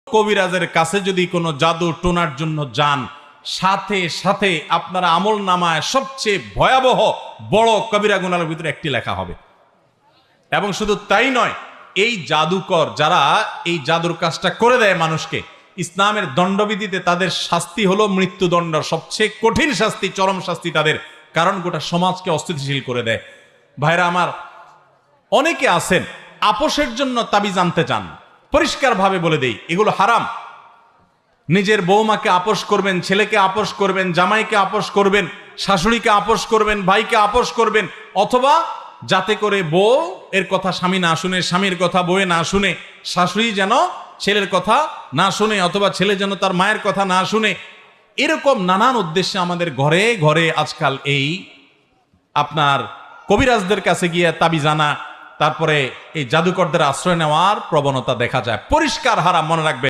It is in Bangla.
কবিরাজের কাছে যদি কোনো জাদু টোনার জন্য যান, সাথে সাথে আপনার আমল নামায় সবচেয়ে ভয়াবহ বড় কবিরা গুনাহের ভিতরে একটি লেখা হবে। এবং শুধু তাই নয়, এই জাদুকর যারা এই জাদুর কাজটা করে দেয় মানুষকে, ইসলামের দণ্ডবিধিতে তাদের শাস্তি হলো মৃত্যুদণ্ড, সবচেয়ে কঠিন শাস্তি, চরম শাস্তি তাদের, কারণ গোটা সমাজকে অস্থিতিশীল করে দেয়। ভাইরা আমার, অনেকে আছেন আপোষের জন্য তাবিজ আনতে চান, পরিষ্কার ভাবে বলে দেই এগুলো হারাম। নিজের বৌমাকে আপোষ করবেন, ছেলেকে আপোষ করবেন, জামাইকে আপোষ করবেন, শাশুড়িকে আপোষ করবেন, ভাইকে আপোষ করবেন, অথবা যাতে করে বউ এর কথা স্বামী না শুনে, স্বামীর কথা বউয়ে না শুনে, শাশুড়ি যেন ছেলের কথা না শুনে, অথবা ছেলে যেন তার মায়ের কথা না শুনে, এরকম নানান উদ্দেশ্যে আমাদের ঘরে ঘরে আজকাল এই আপনার কবিরাজদের কাছে গিয়ে তাবিজ আনা, তারপরে এই জাদুকরদের আশ্রয় নেওয়ার প্রবণতা দেখা যায়। পরিষ্কার হারাম, মনে রাখবে।